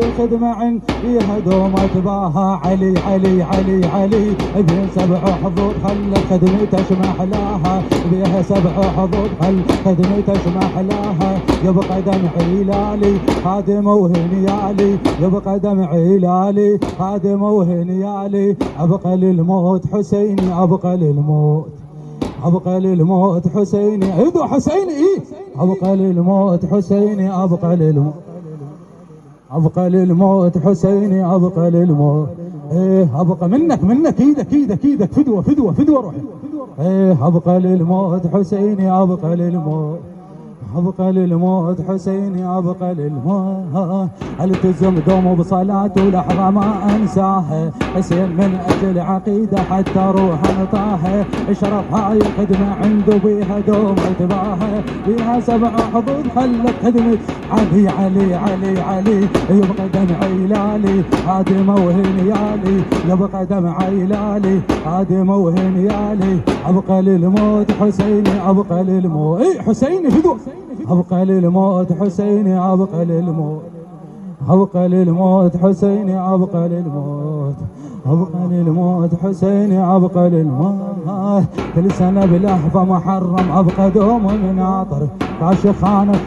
الخدمة عندي دوم اتباها. علي علي علي علي بين 7 حظوظ خلت خدمته شمحلاها، بيها 7 حظوظ خل خدمته شمحلاها. يبقى دمع هلالي خادم وهنيالي، يبقى دمع هلالي خادم وهنيالي. ابقى للموت حسيني، ابقى للموت، ابقى للموت حسيني. عيدوا حسيني ايه، ابقى للموت حسيني، ابقى للموت، ابقى للموت حسيني، ابقى للموت. ايه ابقى منك ايدك ايدك ايدك فدوه فدوه فدوه روحي. ايه ابقى للموت حسيني، ابقى للموت، ابقى للموت حسيني، ابقى للموت. التزم دوم بصلاته لحظه ما انساها، حسين من اجل عقيده حتى روح انطاها. اشرف هاي الخدمه عنده بيها دوم اتباها، بيها 7 حظوظ خلت خدمه. علي علي علي علي يبقى دمع هلالي خادمه وهنيالي، يبقى دمع هلالي خادمه وهنيالي. ابقى للموت حسيني، ابقى للموت. اي حسيني فدوه، ابقى للموت حسيني، ابقى للموت، ابقى للموت حسيني، ابقى للموت، ابقى للموت حسيني، ابقى للموت. كل سنه بلحظه محرم ابقى دوم مناطر. كاشخانك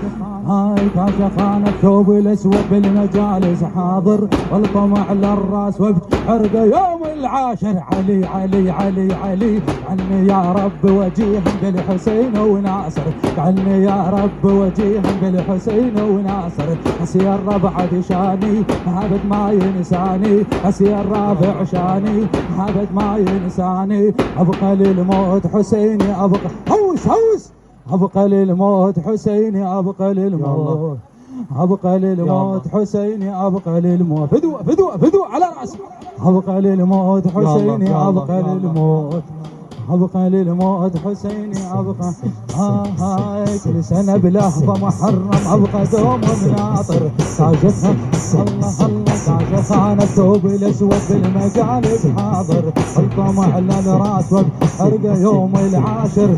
هاي كاشخانك ثوب الاسود بالمجالس حاضر، والطمع للراس وابكي حرقه يوم العاشر. علي علي علي علي عني يا رب وجيها بالحسين وناصر، عني يا رب وجيها بالحسين وناصر. اسير ربع شاني هابد ما ينساني، اسير رافع شاني هابد ما ينساني. ابقى للموت حسيني، ابقى هوس هوس، ابقى للموت حسيني، ابقى للموت، ابقى للموت حسيني، ابقى للموت. فدوه فدوه فدوه على راسي. ابقى للموت حسيني، ابقى للموت، ابقى للموت حسيني، ابقى. هاي كل سنه بلحظه محرم ابقى دوم مناطر. كاشفها الله الله كاشفها الثوب الاسود بالمجالس حاضر، الطمع للراس وحرقه يوم العاشر.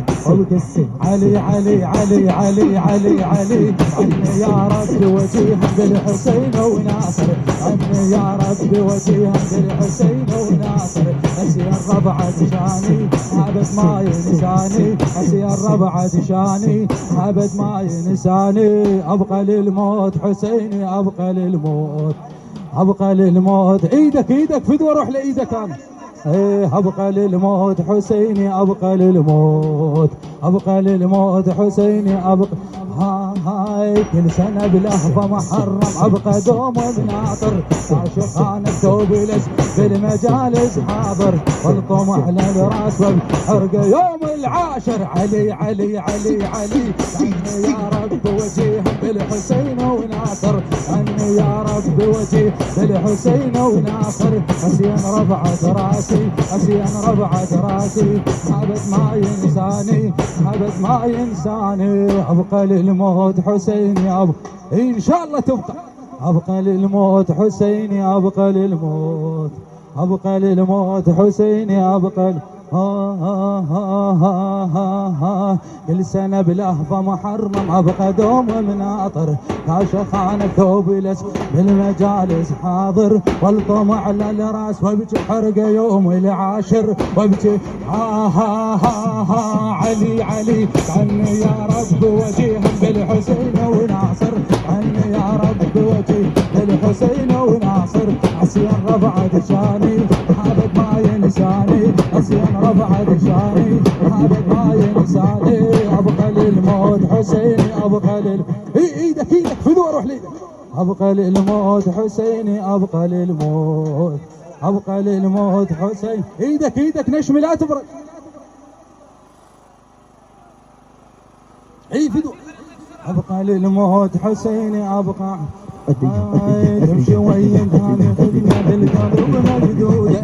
علي علي علي علي علي علي عني يا رب وجيها بالحسين وناصر، عني يا رب وجيها بالحسين وناصر. اسير ربعة شاني ابد ما ينساني، اسير ربعة شاني ابد ما ينساني. ابقى للموت حسيني، ابقى للموت، ابقى للموت. ايدك ايدك فدوه روح لايدك انا. ايه ابقى للموت حسيني، ابقى للموت، ابقى للموت حسيني، ابقى. هاي كل سنه بلحظه محرم ابقى دوم بناطر. كاشخان الثوب بالمجالس حاضر، والطمع للراس والحرقه يوم العاشر. علي علي علي علي عني يا رب وجيه بالحسين وناصر، عني يا رب وجيه بالحسين وناصر. اسين ربعة راسي، اسين ربعة راسي ابد ما ينساني، ابد ما ينساني. ابقى للموت حسيني، ابقى ان شاء الله تبقى. ابقى للموت حسيني، ابقى للموت، ابقى للموت حسيني، ابقى. كل سنة بلحظة محرم ابقى دوم مناطر. كاشخان الثوب الاسود بالمجالس حاضر، والطمع للراس وابكي حرقه يوم العاشر. وابكي علي علي عني يا رب وجيها بالحسين وناصر، عني يا رب وجيه بالحسين وناصر. اسين ربعة شاني هابد ما ينساني، اسين ربعة شاني هابد ما ينساني. ابقى للموت حسيني، ابقى ايدك ايدك فدوه روح ليدك. ابقى للموت حسيني، ابقى للموت، ابقى للموت حسين. ايدك ايدك نشمي لا تبرد. اي فدوه. ابقى للموت حسيني، ابقى. تمشي وين ثاني خدمة بالقلب مجدودة.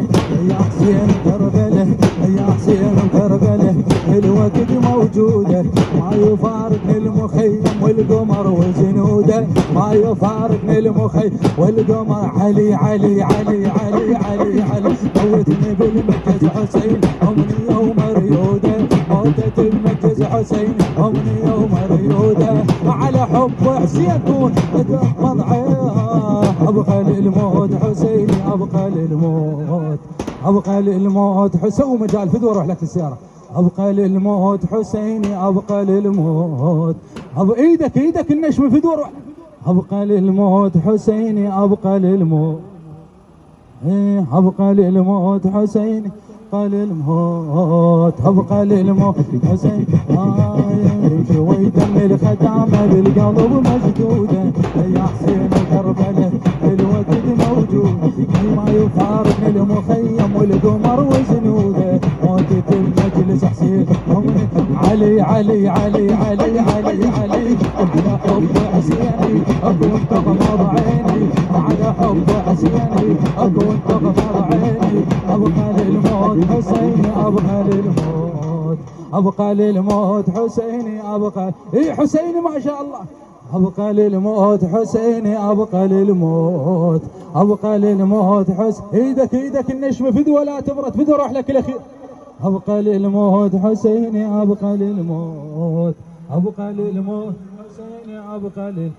يا حسين كربله، يا حسين كربله الوقت موجودة. ما يفارقني المخيم والقمر وجنوده، ما يفارقني المخيم والقمر. علي علي علي علي علي علي موتني بالمكز حسين امني يوم ريوده، موتة المكز حسين امني يوم ريوده. وعلى حب حسين كون وضعي ابقى أبقى للموت حسيني أبقى للموت، أبقى للموت سووا مجال فدوى أروح لك السيارة. أبقى للموت حسيني أبقى للموت، إيدك النشم فدوى أروح. أبقى للموت حسيني أبقى للموت، أبقى للموت حسيني أبقى للموت، أبقى للموت حسين. شوي دم الختامة بالقلب مسدودة، يا حسين كربلة الوقت موجود، ما يفارقني المخيم والقمر وزنوده، موتة المجلس حسين علي علي علي علي علي علي، على حب حسيني أكون تغمض عيني، على حب حسيني أكون تغمض عيني. أبقى للموت حسيني أبقى للموت، أبقى للموت حسيني أبقى حسيني ما شاء الله. أبقى للموت حسيني أبقى للموت، أبقى للموت إيدك النشمة فدوى لا تبرد فدوى روح لك الأخير. أبقى للموت حسيني أبقى للموت، أبقى للموت حسيني أبقى للموت.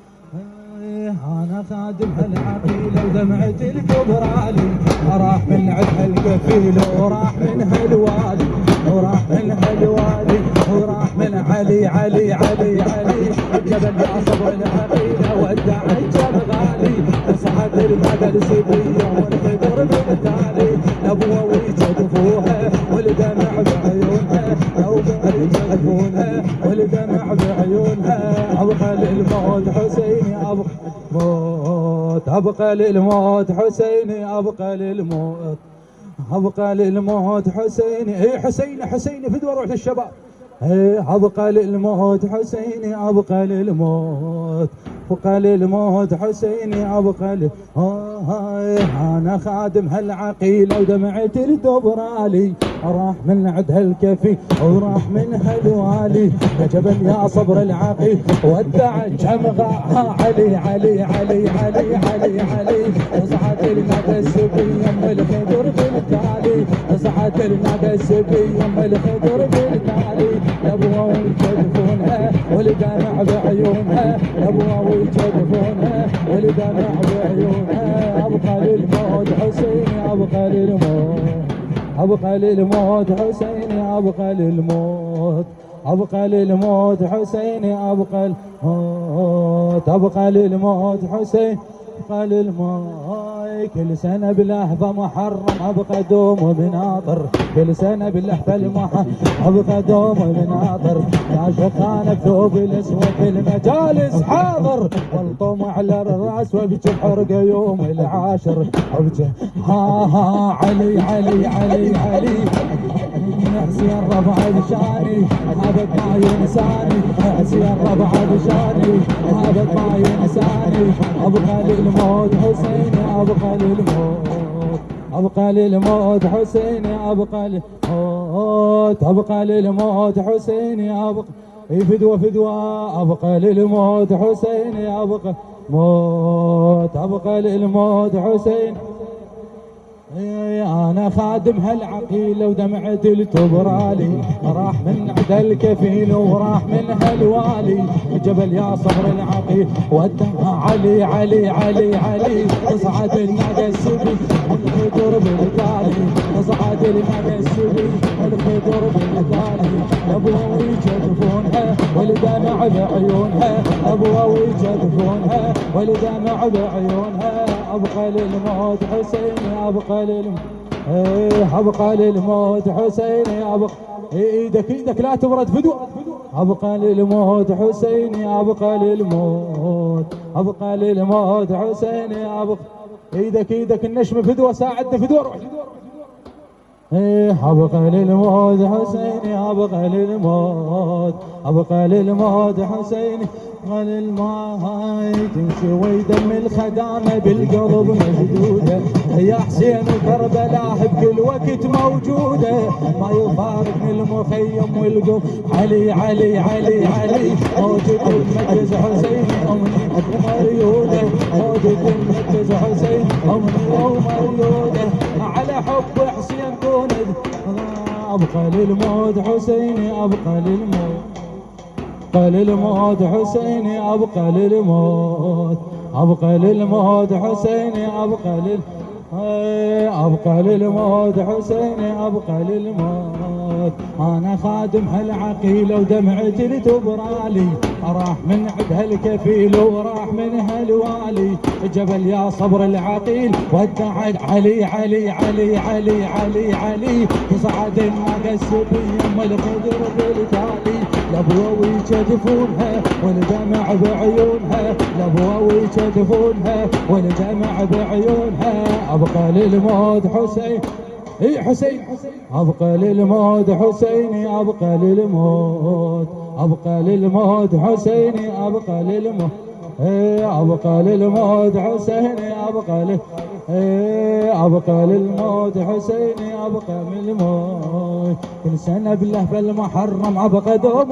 أنا خادم هالعقيلة ودمعت الكبرالي، راح من عدها القفيلة وراح من هالوالي، وراح من هالوالي وراح من علي علي علي علي، الجبل يا صبر العقيلة ودع الجبل غالي، صعد المدى سبية والخضر بالتالي، نبوة ويجدفوها والدمع بعيونها، نوبة يجدفونها والدمع بعيونها. أبقى للموت حسيني أبقى موت، أبقى للموت حسيني أبقى للموت، أبقى للموت حسيني حسيني فدوى روح للشباب. أبقى للموت حسيني أبقى للموت، أبقى للموت حسيني أبقى أنا خادم هالعقيلة ودمعت الدبرالي، راح من عد هالكفي وراح من هالوالي، يا جبل يا صبر العقيل ودع الجمغة علي علي علي علي علي علي، صعد المدى السبيم الخضر بالتالي، صعد المدى السبيم الخضر بالتالي، نبوة ويجدفونها والدمع بعيونها، نبوة ويجدفونها والدمع بعيونها. أبقى للموت حسيني أبقى للموت، أبقى للموت حسيني أبقى للموت، أبقى للموت حسيني أبقى للموت، أبقى للموت حسين أبقى للموت. كل سنة باللهفة محرم أبقى دوم وبناطر، كل سنة باللهفة المحرم أبقى دوم وبناطر، يا شيخان بثوب الأسود في المجالس حاضر، والطم على الرأس وابجي بحرقة يوم العاشر، ابجي ها علي علي علي علي، حسين ربع بشاني هابت ما ينساني، حسين ربع بشاني هابت ما ينساني. أبقى للموت حسيني أبقى للموت، أبقى للموت حسيني أبقى للموت، أبقى للموت حسيني أبقى فدوى أبقى للموت حسيني أبقى موت، أبقى للموت حسين. أنا خادم هالعقيلة ودمعت الكبرالي، راح من عد الكفيل وراح من هالوالي، جبل يا صبر العقيل ودمع علي علي علي علي، تصعد المدى السبي والخضر بالتالي، تصعد المدى السبي والخضر بالتالي، نبوة ويجدفونها والدمع بعيونها، نبوة ويجدفونها والدمع بعيونها. أبقى للموت حسيني أبقى للموت، أبقى للموت حسيني أبقى إيدك لا تبرد فدوى. أبقى للموت حسيني أبقى للموت، أبقى للموت حسيني أبقى إيدك النشم فدوى ساعدنا فدوى روح. أبقى للموت حسيني أبقى للموت، أبقى للموت حسيني أبقى للموت. تنشوي دم الخدامة بالقلب مشدودة، يا حسين كربلاء بكل وقت موجودة، ما يفارقني المخيم والقلب علي علي علي علي، موجود المجلس حسين أمني ومريودة، موجود المجلس حسين أمني ومريودة، على حب حسين دون. أبقى للموت حسيني أبقى للموت، أبقى للموت حسيني أبقى للموت، ابقى للموت حسيني ابقى للموت حسيني ابقى للموت. انا خادم هالعقيله ودمعتي لتبرالي، راح من عندها الكفيل وراح منها الوالي. جبل يا صبر العقيل ودعت علي علي علي علي علي علي، تصعد الناقه السبيه القدر بالتالي. لابوي يجدفونها والدمع بعيونها، لابوي يجدفونها والدمع بعيونها. ابقى للموت حسين اي حسين، ابقى للموت حسيني ابقى للموت، ابقى للموت حسيني ابقى للموت. ابقى للموت حسيني ابقى للموت حسيني ابقى من الموت. كل سنه بالله بالمحرم ابقى دوم.